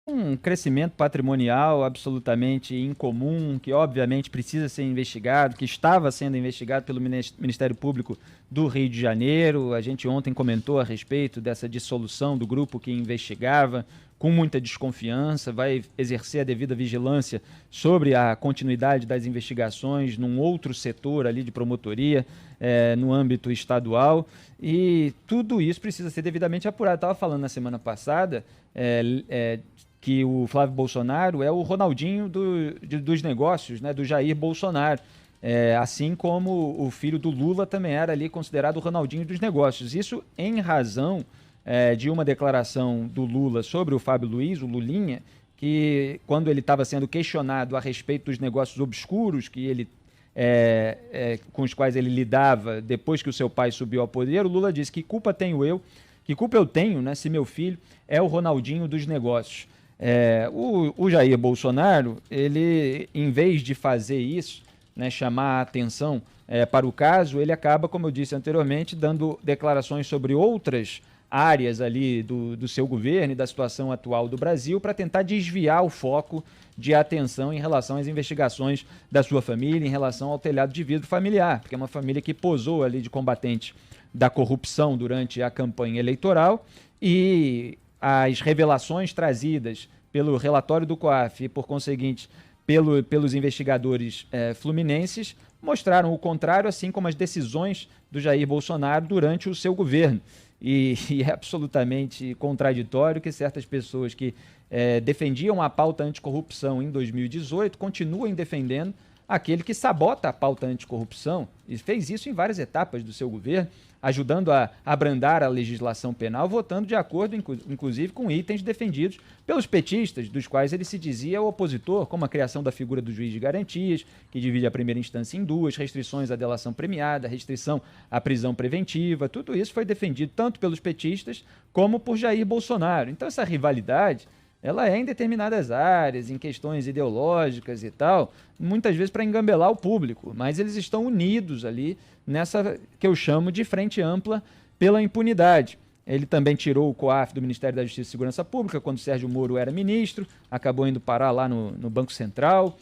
Um crescimento patrimonial absolutamente incomum, que obviamente precisa ser investigado, que estava sendo investigado pelo Ministério Público do Rio de Janeiro. A gente ontem comentou a respeito dessa dissolução do grupo que investigava, com muita desconfiança, vai exercer a devida vigilância sobre a continuidade das investigações num outro setor ali de promotoria, no âmbito estadual, e tudo isso precisa ser devidamente apurado. Estava falando na semana passada, que o Flávio Bolsonaro é o Ronaldinho dos negócios, né, do Jair Bolsonaro. Assim como o filho do Lula também era ali considerado o Ronaldinho dos negócios. Isso em razão de uma declaração do Lula sobre o Fábio Luiz, o Lulinha, que quando ele estava sendo questionado a respeito dos negócios obscuros que ele com os quais ele lidava depois que o seu pai subiu ao poder, o Lula disse: que culpa tenho eu, que culpa eu tenho, né, se meu filho é o Ronaldinho dos negócios. O Jair Bolsonaro, ele, em vez de fazer isso, né, chamar a atenção para o caso, ele acaba, como eu disse anteriormente, dando declarações sobre outras áreas ali do seu governo e da situação atual do Brasil para tentar desviar o foco de atenção em relação às investigações da sua família, em relação ao telhado de vidro familiar, porque é uma família que posou ali de combatente da corrupção durante a campanha eleitoral, e as revelações trazidas pelo relatório do COAF e, por conseguinte, pelos investigadores fluminenses mostraram o contrário, assim como as decisões do Jair Bolsonaro durante o seu governo. E é absolutamente contraditório que certas pessoas que defendiam a pauta anticorrupção em 2018 continuem defendendo aquele que sabota a pauta anticorrupção, e fez isso em várias etapas do seu governo, ajudando a abrandar a legislação penal, votando de acordo, inclusive, com itens defendidos pelos petistas, dos quais ele se dizia opositor, como a criação da figura do juiz de garantias, que divide a primeira instância em duas, restrições à delação premiada, restrição à prisão preventiva. Tudo isso foi defendido tanto pelos petistas como por Jair Bolsonaro. Então, essa rivalidade, ela é em determinadas áreas, em questões ideológicas e tal, muitas vezes para engambelar o público, mas eles estão unidos ali nessa que eu chamo de frente ampla pela impunidade. Ele também tirou o COAF do Ministério da Justiça e Segurança Pública quando Sérgio Moro era ministro, acabou indo parar lá no Banco Central,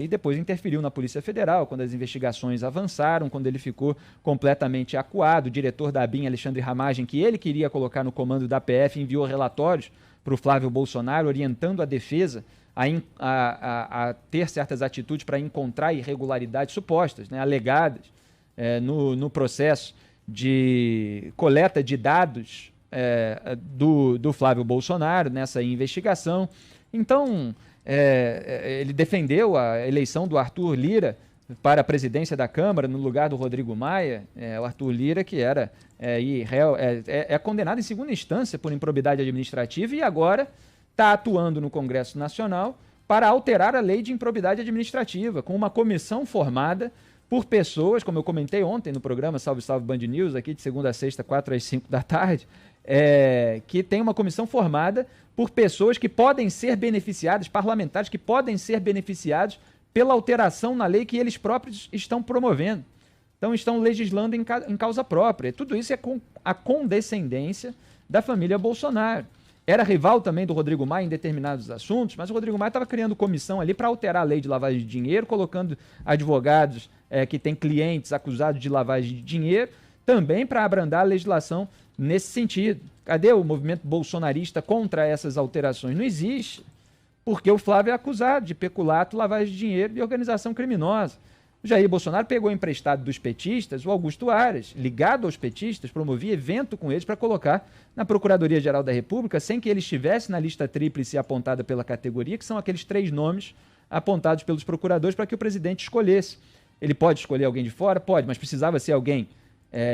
e depois interferiu na Polícia Federal quando as investigações avançaram, quando ele ficou completamente acuado. O diretor da ABIN, Alexandre Ramagem, que ele queria colocar no comando da PF, enviou relatórios para o Flávio Bolsonaro, orientando a defesa a ter certas atitudes para encontrar irregularidades supostas, né, alegadas no processo de coleta de dados do Flávio Bolsonaro nessa investigação. Então, ele defendeu a eleição do Arthur Lira para a presidência da Câmara no lugar do Rodrigo Maia, o Arthur Lira, que era condenado em segunda instância por improbidade administrativa e agora está atuando no Congresso Nacional para alterar a lei de improbidade administrativa, com uma comissão formada por pessoas, como eu comentei ontem no programa Salve Salve Band News, aqui de segunda a sexta, 4 às 5 da tarde, que tem uma comissão formada por pessoas que podem ser beneficiadas, parlamentares que podem ser beneficiados pela alteração na lei que eles próprios estão promovendo. Então, estão legislando em causa própria. Tudo isso é com a condescendência da família Bolsonaro. Era rival também do Rodrigo Maia em determinados assuntos, mas o Rodrigo Maia estava criando comissão ali para alterar a lei de lavagem de dinheiro, colocando advogados que têm clientes acusados de lavagem de dinheiro, também para abrandar a legislação nesse sentido. Cadê o movimento bolsonarista contra essas alterações? Não existe. Porque o Flávio é acusado de peculato, lavagem de dinheiro e organização criminosa. O Jair Bolsonaro pegou emprestado dos petistas o Augusto Aras, ligado aos petistas, promovia evento com eles para colocar na Procuradoria-Geral da República, sem que ele estivesse na lista tríplice apontada pela categoria, que são aqueles 3 nomes apontados pelos procuradores para que o presidente escolhesse. Ele pode escolher alguém de fora? Pode, mas precisava ser alguém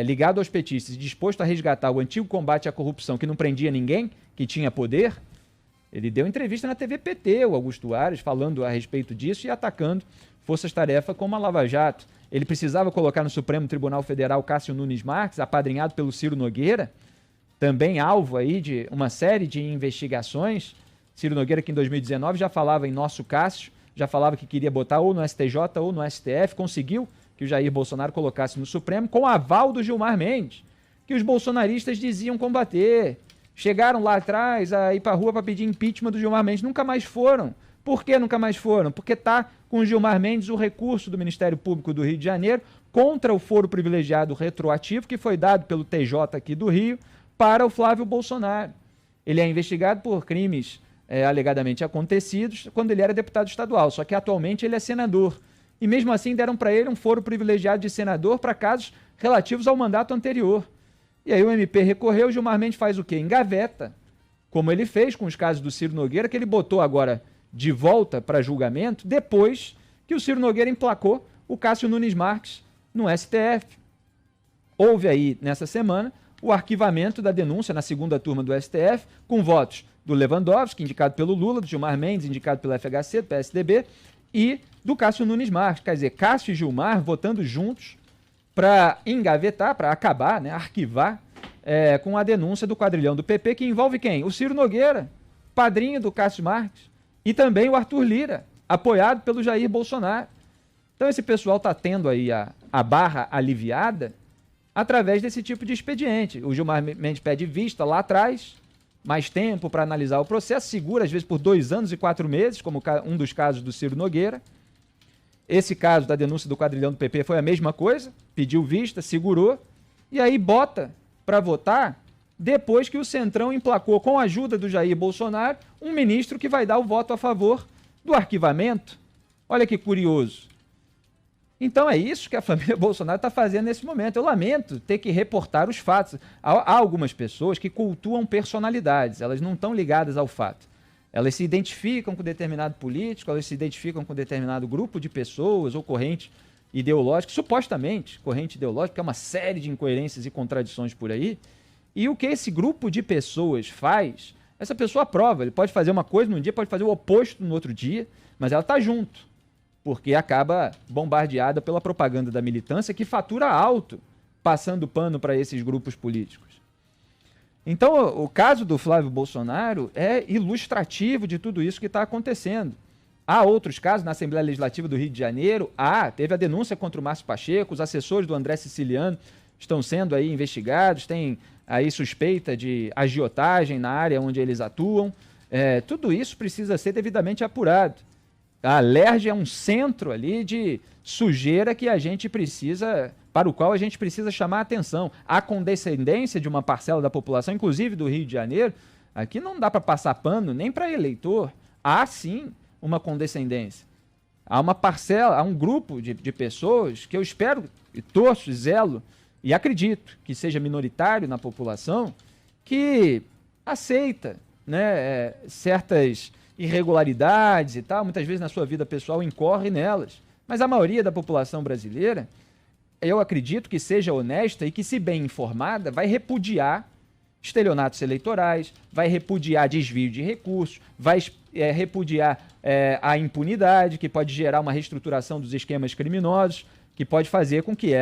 ligado aos petistas e disposto a resgatar o antigo combate à corrupção que não prendia ninguém, que tinha poder. Ele deu entrevista na TV PT, o Augusto Aras, falando a respeito disso e atacando forças-tarefa como a Lava Jato. Ele precisava colocar no Supremo Tribunal Federal Cássio Nunes Marques, apadrinhado pelo Ciro Nogueira, também alvo aí de uma série de investigações. Ciro Nogueira, que em 2019 já falava em nosso Cássio, já falava que queria botar ou no STJ ou no STF, conseguiu que o Jair Bolsonaro colocasse no Supremo com aval do Gilmar Mendes, que os bolsonaristas diziam combater. chegaram lá atrás a ir para a rua para pedir impeachment do Gilmar Mendes, nunca mais foram. Por que nunca mais foram? Porque está com o Gilmar Mendes o recurso do Ministério Público do Rio de Janeiro contra o foro privilegiado retroativo que foi dado pelo TJ aqui do Rio para o Flávio Bolsonaro. Ele é investigado por crimes alegadamente acontecidos quando ele era deputado estadual, só que atualmente ele é senador. E mesmo assim deram para ele um foro privilegiado de senador para casos relativos ao mandato anterior. E aí o MP recorreu, o Gilmar Mendes faz o quê? Engaveta, como ele fez com os casos do Ciro Nogueira, que ele botou agora de volta para julgamento, depois que o Ciro Nogueira emplacou o Cássio Nunes Marques no STF. Houve aí, nessa semana, o arquivamento da denúncia na segunda turma do STF, com votos do Lewandowski, indicado pelo Lula, do Gilmar Mendes, indicado pelo FHC, do PSDB, e do Cássio Nunes Marques. Quer dizer, Cássio e Gilmar votando juntos para engavetar, para acabar, né, arquivar, com a denúncia do quadrilhão do PP, que envolve quem? O Ciro Nogueira, padrinho do Cássio Marques, e também o Arthur Lira, apoiado pelo Jair Bolsonaro. Então esse pessoal está tendo aí a barra aliviada através desse tipo de expediente. O Gilmar Mendes pede vista lá atrás, mais tempo para analisar o processo, segura às vezes por 2 anos e 4 meses, como um dos casos do Ciro Nogueira. Esse caso da denúncia do quadrilhão do PP foi a mesma coisa, pediu vista, segurou, e aí bota para votar depois que o Centrão emplacou, com a ajuda do Jair Bolsonaro, um ministro que vai dar o voto a favor do arquivamento. Olha que curioso. Então é isso que a família Bolsonaro está fazendo nesse momento. Eu lamento ter que reportar os fatos. Há algumas pessoas que cultuam personalidades, elas não estão ligadas ao fato. Elas se identificam com determinado político, elas se identificam com determinado grupo de pessoas ou corrente ideológica, supostamente corrente ideológica, porque é uma série de incoerências e contradições por aí. E o que esse grupo de pessoas faz, essa pessoa aprova. Ele pode fazer uma coisa num dia, pode fazer o oposto no outro dia, mas ela está junto, porque acaba bombardeada pela propaganda da militância que fatura alto, passando pano para esses grupos políticos. Então, o caso do Flávio Bolsonaro é ilustrativo de tudo isso que está acontecendo. Há outros casos na Assembleia Legislativa do Rio de Janeiro. Teve a denúncia contra o Márcio Pacheco, os assessores do André Siciliano estão sendo aí investigados, tem aí suspeita de agiotagem na área onde eles atuam. Tudo isso precisa ser devidamente apurado. A Alerj é um centro ali de sujeira que a gente precisa, para o qual a gente precisa chamar a atenção. A condescendência de uma parcela da população, inclusive do Rio de Janeiro, aqui não dá para passar pano nem para eleitor. Há sim uma condescendência. Há uma parcela, há um grupo de pessoas que eu espero, e torço, zelo, e acredito que seja minoritário na população, que aceita, né, certas irregularidades e tal, muitas vezes na sua vida pessoal incorre nelas. Mas a maioria da população brasileira, eu acredito que seja honesta e que, se bem informada, vai repudiar estelionatos eleitorais, vai repudiar desvio de recursos, vai repudiar a impunidade, que pode gerar uma reestruturação dos esquemas criminosos, que pode fazer com que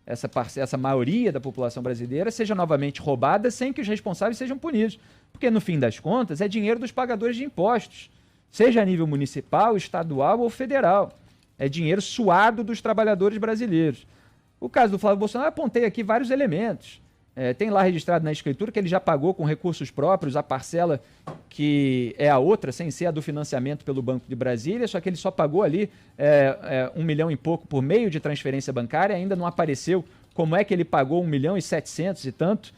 essa maioria da população brasileira, seja novamente roubada sem que os responsáveis sejam punidos. Porque, no fim das contas, é dinheiro dos pagadores de impostos, seja a nível municipal, estadual ou federal. É dinheiro suado dos trabalhadores brasileiros. O caso do Flávio Bolsonaro, eu apontei aqui vários elementos. Tem lá registrado na escritura que ele já pagou com recursos próprios a parcela que é a outra, sem ser a do financiamento pelo Banco de Brasília, só que ele só pagou ali 1 milhão e pouco por meio de transferência bancária, ainda não apareceu como é que ele pagou 1.700.000 e tanto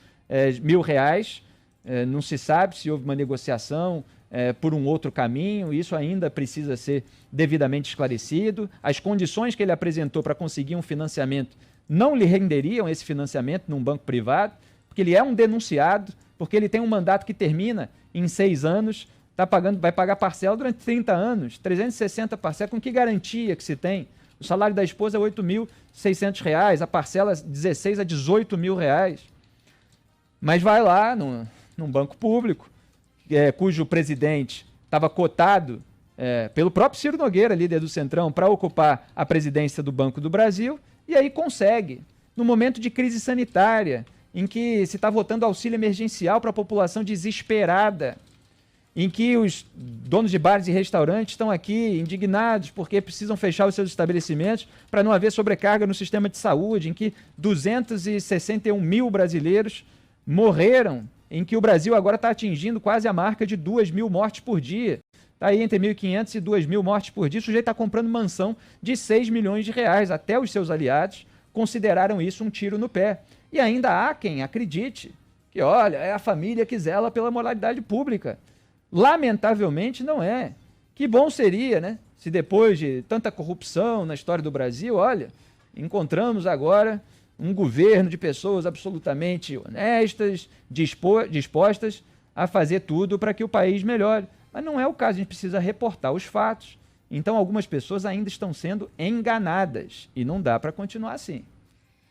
mil reais. Não se sabe se houve uma negociação por um outro caminho, isso ainda precisa ser devidamente esclarecido. As condições que ele apresentou para conseguir um financiamento não lhe renderiam esse financiamento num banco privado, porque ele é um denunciado, porque ele tem um mandato que termina em 6 anos, vai pagar parcela durante 30 anos, 360 parcelas, com que garantia que se tem? O salário da esposa é R$ 8.600, a parcela 16 a 18 mil reais. Mas vai lá num banco público, cujo presidente estava cotado pelo próprio Ciro Nogueira, líder do Centrão, para ocupar a presidência do Banco do Brasil, e aí consegue, no momento de crise sanitária, em que se está votando auxílio emergencial para a população desesperada, em que os donos de bares e restaurantes estão aqui indignados porque precisam fechar os seus estabelecimentos para não haver sobrecarga no sistema de saúde, em que 261 mil brasileiros morreram em que o Brasil agora está atingindo quase a marca de 2.000 mortes por dia. Está aí entre 1.500 e 2.000 mortes por dia. O sujeito está comprando mansão de 6 milhões de reais. Até os seus aliados consideraram isso um tiro no pé. E ainda há quem acredite que, olha, é a família que zela pela moralidade pública. Lamentavelmente não é. Que bom seria, né? Se depois de tanta corrupção na história do Brasil, olha, encontramos agora um governo de pessoas absolutamente honestas, dispostas a fazer tudo para que o país melhore. Mas não é o caso, a gente precisa reportar os fatos. Então algumas pessoas ainda estão sendo enganadas e não dá para continuar assim.